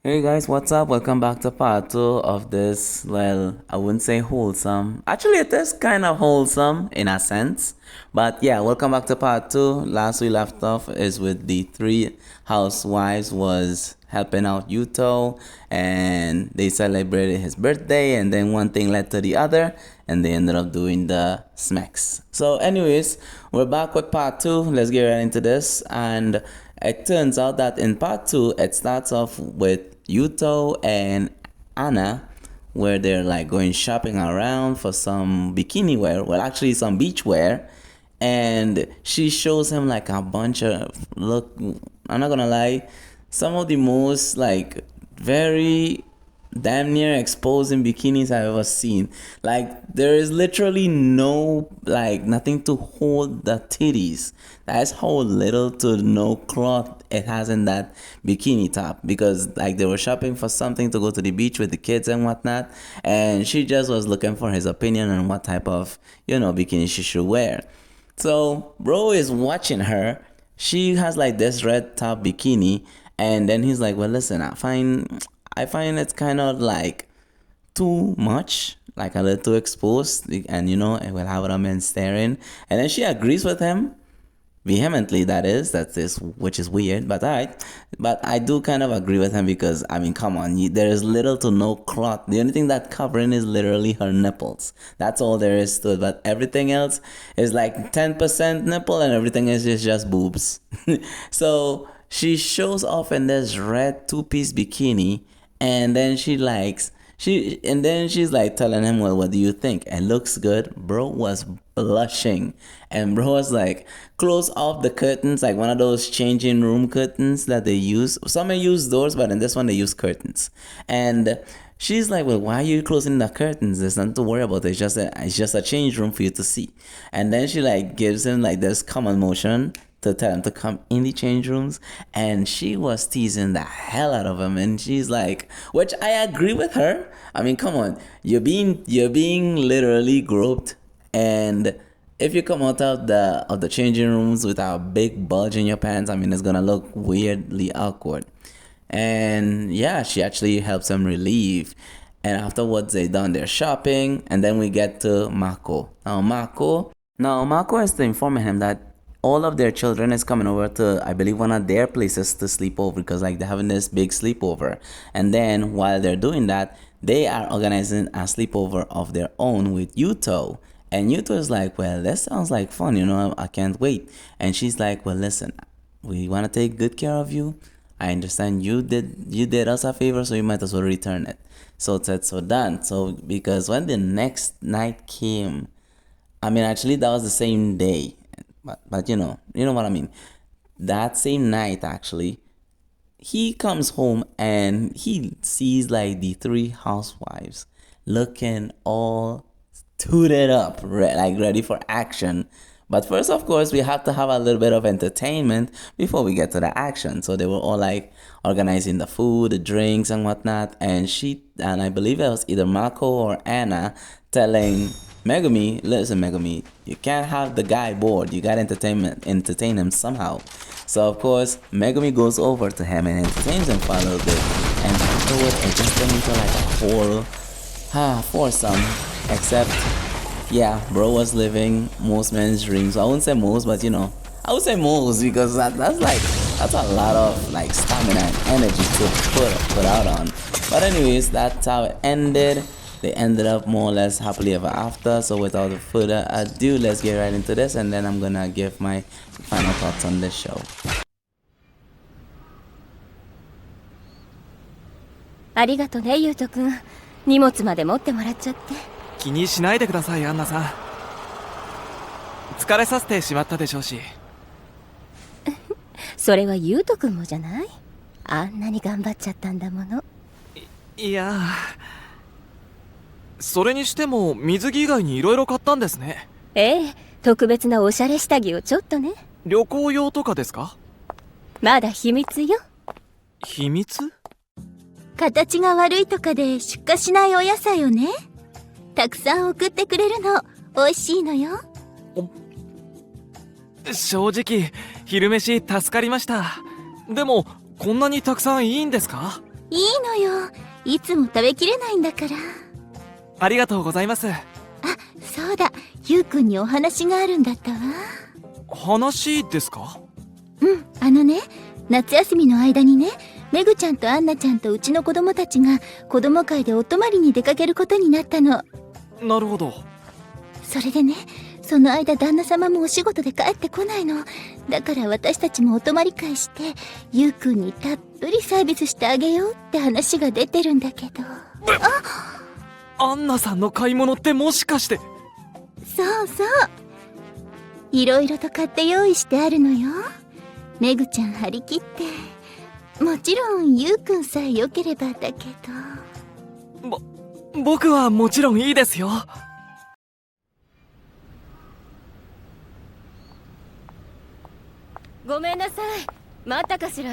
Hey guys, what's up? Welcome back to part two of this. Well, I wouldn't say wholesome. Actually, it is kind of wholesome in a sense. But yeah, welcome back to part two. Last we left off is with the three housewives was helping out Yuuto, and they celebrated his birthday, and then one thing led to the other, and they ended up doing the smacks. So anyways, we're back with part two. Let's get right into this. And it turns out that in part two, it starts off with Yuuto and Anna, where they're like going shopping around for some bikini wear. Well, actually, some beach wear. And she shows him like a bunch of, look, I'm not gonna lie, some of the most like very damn near exposing bikinis I've ever seen. Like there is literally no like nothing to hold the titties. That's how little to no cloth it has in that bikini top, because like they were shopping for something to go to the beach with the kids and whatnot, and she just was looking for his opinion on what type of bikini she should wear. So bro is watching her. She has like this red top bikini, and then he's like, well, listen, I find it's kind of like too much, like a little too exposed, and it will have other men staring. And then she agrees with him vehemently. Which is weird, but alright. But I do kind of agree with him, because I mean, come on, there is little to no cloth. The only thing that covering is literally her nipples. That's all there is to it. But everything else is like 10% nipple, and everything else is just boobs. So she shows off in this red two-piece bikini, and then she's like telling him, well, what do you think? It looks good. Bro was blushing, and bro was like, close off the curtains, like one of those changing room curtains that they use. Some may use doors, but in this one they use curtains. And she's like, well, why are you closing the curtains? There's nothing to worry about. It's just a change room for you to see. And then she like gives him like this command motion to tell him to come in the change rooms, and she was teasing the hell out of him. And she's like, which I agree with her. I mean, come on, you're being literally groped, and if you come out of the changing rooms with a big bulge in your pants, I mean, it's gonna look weirdly awkward. And yeah, she actually helps him relieve. And afterwards, they done their shopping, and then we get to Mako. Now Mako is to inform him that all of their children is coming over to, I believe, one of their places to sleep over, because like they're having this big sleepover. And then while they're doing that, they are organizing a sleepover of their own with Yuuto. And Yuuto is like, well, this sounds like fun, I can't wait. And she's like, well, listen, we want to take good care of you. I understand you did us a favor, so you might as well return it. So said, so done. So because when the next night came, I mean, actually that was the same day. But you know what I mean. That same night, actually, he comes home and he sees like the three housewives looking all tooted up, ready for action. But first, of course, we have to have a little bit of entertainment before we get to the action. So they were all like organizing the food, the drinks, and whatnot. And I believe it was either Mako or Anna telling Megumi, listen, Megumi, you can't have the guy bored. You gotta entertain him somehow. So of course, Megumi goes over to him and entertains him for a little bit. And afterward, it just turned into like a whole foursome. Except, yeah, bro was living most men's dreams. I wouldn't say most, but I would say most, because that's a lot of like stamina and energy to put out on. But anyways, that's how it ended. They ended up more or less happily ever after. So without further ado, let's get right into this, and then I'm gonna give my final thoughts on this show. ありがとね、ゆうとくん。荷物まで持ってもらっちゃって。気にしないでください、アンナさん。疲れさせてしまったでしょうし。それはゆうとくんもじゃない？あんなに頑張っちゃったんだもの。いや、それにしても水着以外にいろいろ買ったんですね。ええ、特別なおしゃれ下着をちょっとね。旅行用とかですか？まだ秘密よ。秘密？形が悪いとかで出荷しないお野菜をね、たくさん送ってくれるの。美味しいのよ。正直昼飯助かりました。でもこんなにたくさんいいんですか？いいのよ。いつも食べきれないんだから。ありがとうございます。そうだ、ゆうくんにお話があるんだったわ。話ですか？夏休みの間にね、めぐちゃんとアンナちゃんとうちの子供たちが子供会でお泊まりに出かけることになったの。なるほど。それでね、その間旦那様もお仕事で帰ってこないの。だから私たちもお泊まり会して、ゆうくんにたっぷりサービスしてあげようって話が出てるんだけど。アンナさんの買い物ってもしかして。そうそう。いろいろと買って用意してあるのよ。めぐちゃん張り切って。もちろんゆうくんさえ良ければだけど。僕はもちろんいいですよ。ごめんなさい。待ったかしら。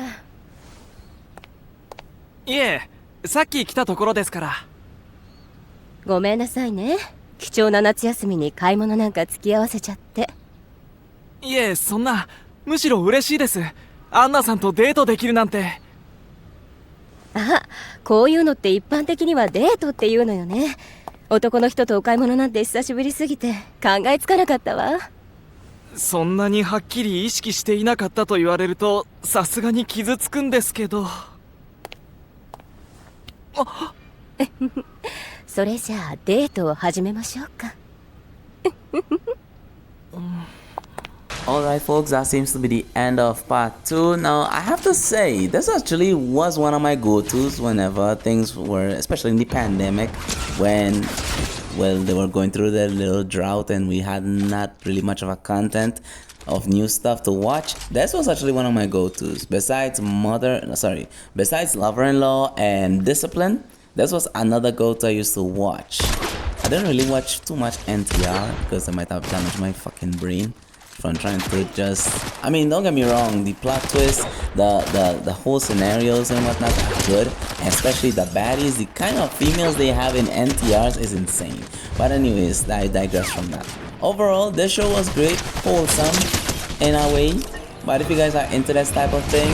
いえ、さっき来たところですから。ごめんなさいね。貴重な夏休みに買い物なんか付き合わせちゃって。いえ、そんな、むしろ嬉しいです。アンナさんとデートできるなんて。あ、こういうのって一般的にはデートっていうのよね。男の人とお買い物なんて久しぶりすぎて考えつかなかったわ。そんなにはっきり意識していなかったと言われると、さすがに傷つくんですけど。それじゃあデートを始めましょうか。Alright, folks, that seems to be the end of part 2. Now, I have to say, this actually was one of my go-tos whenever things were, especially in the pandemic, when, well, they were going through their little drought and we had not really much of a content of new stuff to watch. This was actually one of my go-tos. Besides besides Lover-in-Law and Discipline, this was another go-to I used to watch. I didn't really watch too much NTR because I might have damaged my fucking brain from trying to just, I mean, don't get me wrong, the plot twist, the whole scenarios and whatnot are good, and especially the baddies, the kind of females they have in NTRs is insane. But anyways, I digress from that. Overall, this show was great, wholesome in a way, but if you guys are into this type of thing,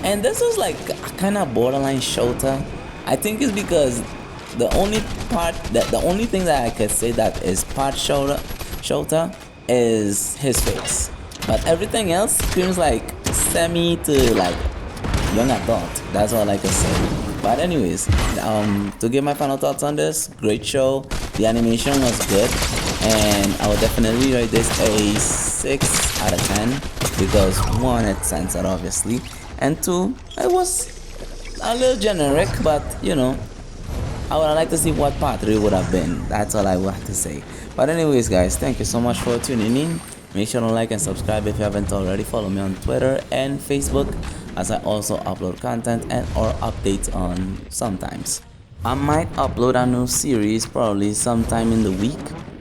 and this was like a kind of borderline shota, I think it's because the only thing that I could say that is part shota is his face, but everything else screams like semi to like young adult. That's all I can say. But anyways, to give my final thoughts on this, great show. The animation was good, and I would definitely rate this a 6 out of 10 because 1, it's censored obviously, and 2, it was a little generic, but you know, I would like to see what part 3 would have been. That's all I would have to say. But anyways, guys, thank you so much for tuning in. Make sure to like and subscribe if you haven't already. Follow me on Twitter and Facebook, as I also upload content and or updates on sometimes. I might upload a new series probably sometime in the week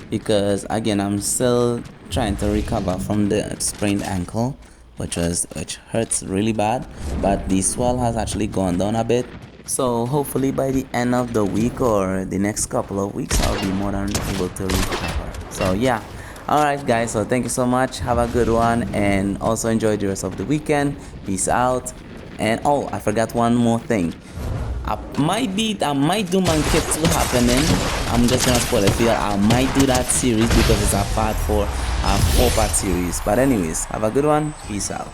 because again, I'm still trying to recover from the sprained ankle, which hurts really bad, but the swell has actually gone down a bit. So hopefully by the end of the week or the next couple of weeks, I'll be more than able to recover. So yeah, alright guys, so thank you so much, have a good one, and also enjoy the rest of the weekend. Peace out. And oh, I forgot one more thing. I might do Pt2 happening. I'm just gonna spoil it for you. I might do that series because it's a 4-part series. But anyways, have a good one. Peace out.